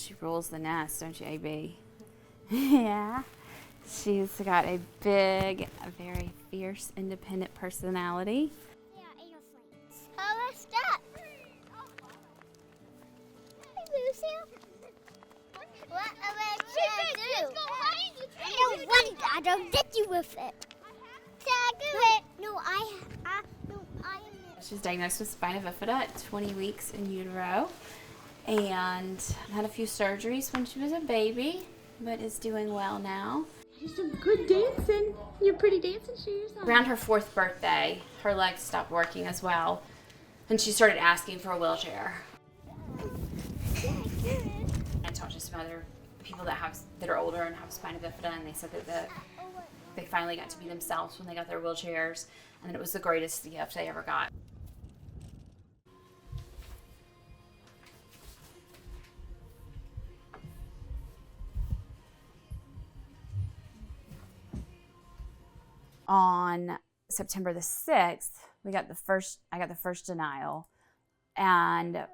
She rules the nest, don't you, AB? Yeah. She's got a big, a very fierce, independent personality. Yeah, airplanes. Oh, what's that? Hey, Lucy. What am I trying to do? I don't get you with it. No, I am. She's diagnosed with spina bifida at 20 weeks in utero and had a few surgeries when she was a baby, but is doing well now. You're some good dancing. You're pretty dancing shoes on. Around her 4th birthday, her legs stopped working as well, and she started asking for a wheelchair. I talked to some other people that are older and have spina bifida, and they said that they finally got to be themselves when they got their wheelchairs, and that it was the greatest gift they ever got. On September the 6th, I got the first denial, and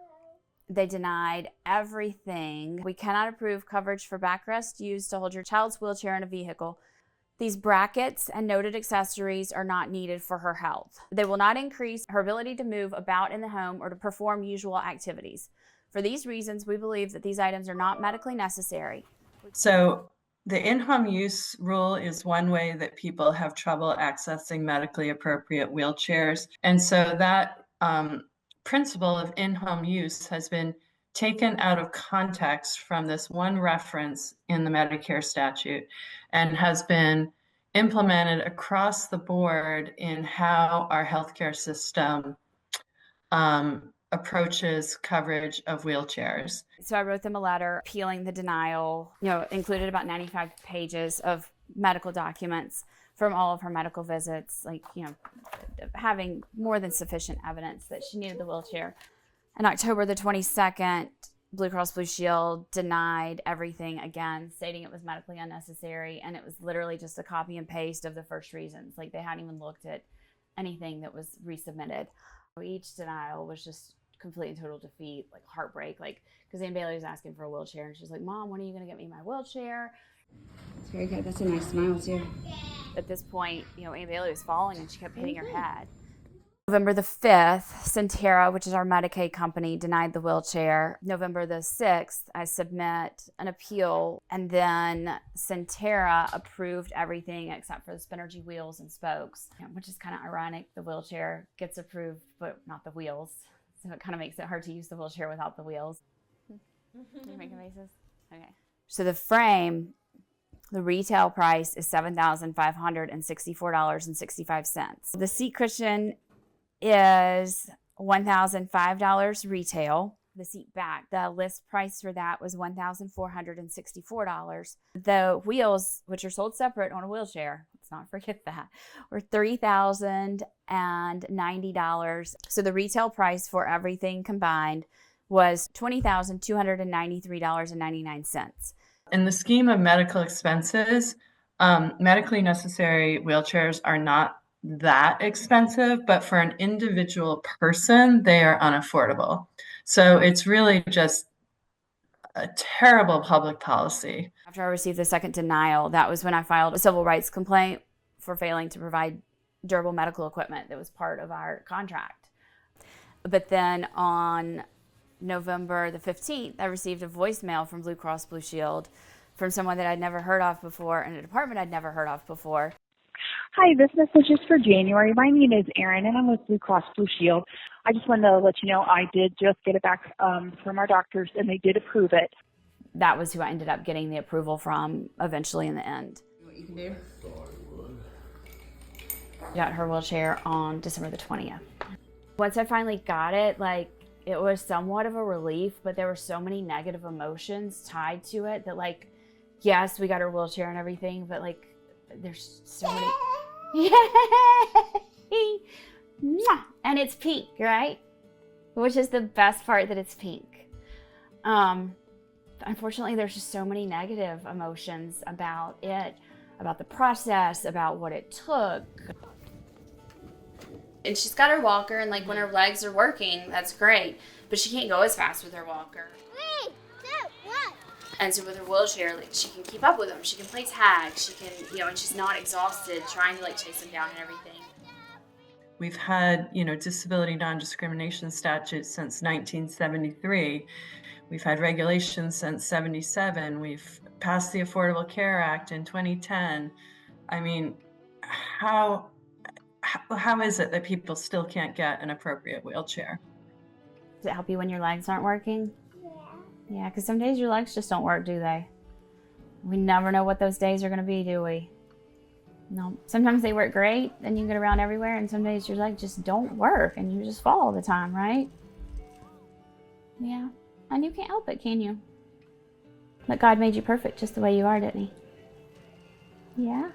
they denied everything. We cannot approve coverage for backrest used to hold your child's wheelchair in a vehicle. These brackets and noted accessories are not needed for her health. They will not increase her ability to move about in the home or to perform usual activities. For these reasons, we believe that these items are not medically necessary. So the in-home use rule is one way that people have trouble accessing medically appropriate wheelchairs. And so that principle of in-home use has been taken out of context from this one reference in the Medicare statute and has been implemented across the board in how our healthcare system approaches coverage of wheelchairs. So I wrote them a letter appealing the denial, included about 95 pages of medical documents from all of her medical visits, having more than sufficient evidence that she needed the wheelchair. On October the 22nd, Blue Cross Blue Shield denied everything again, stating it was medically unnecessary, and it was literally just a copy and paste of the first reasons. They hadn't even looked at anything that was resubmitted. Each denial was just complete and total defeat, heartbreak, because Aunt Bailey was asking for a wheelchair, and she's like, Mom, when are you going to get me my wheelchair? It's very good. That's a nice smile, too. At this point, Aunt Bailey was falling, and she kept hitting her head. November the 5th, Centera, which is our Medicaid company, denied the wheelchair. November the 6th, I submit an appeal, and then Centera approved everything except for the Spinergy wheels and spokes, which is kind of ironic. The wheelchair gets approved, but not the wheels. So it kind of makes it hard to use the wheelchair without the wheels. You're making faces? Okay. So the frame, the retail price is $7,564.65. The seat cushion is $1,005 retail. The seat back, the list price for that was $1,464. The wheels, which are sold separate on a wheelchair, let's not forget that, were $3,090. So the retail price for everything combined was $20,293.99. In the scheme of medical expenses, medically necessary wheelchairs are not that expensive, but for an individual person, they are unaffordable. So it's really just a terrible public policy. After I received the second denial, that was when I filed a civil rights complaint for failing to provide durable medical equipment that was part of our contract. But then on November the 15th, I received a voicemail from Blue Cross Blue Shield from someone that I'd never heard of before and a department I'd never heard of before. Hi, this message is for January. My name is Erin, and I'm with Blue Cross Blue Shield. I just wanted to let you know I did just get it back from our doctors, and they did approve it. That was who I ended up getting the approval from eventually in the end. What you can do? Got her wheelchair on December the 20th. Once I finally got it, it was somewhat of a relief, but there were so many negative emotions tied to it that, yes, we got her wheelchair and everything, but, there's so many. Yay! And it's pink, right? Which is the best part, that it's pink. Unfortunately, there's just so many negative emotions about it, about the process, about what it took. And she's got her walker, and when her legs are working, that's great. But she can't go as fast with her walker. 3, 2, 1. And so with her wheelchair, like, she can keep up with them. She can play tag. She can, and she's not exhausted trying to, like, chase them down and everything. We've had, disability non-discrimination statutes since 1973. We've had regulations since 77. We've passed the Affordable Care Act in 2010. I mean, how is it that people still can't get an appropriate wheelchair? Does it help you when your legs aren't working? Yeah, because some days your legs just don't work, do they? We never know what those days are going to be, do we? No. Sometimes they work great, then you can get around everywhere, and some days your legs just don't work, and you just fall all the time, right? Yeah. And you can't help it, can you? But God made you perfect just the way you are, didn't he? Yeah.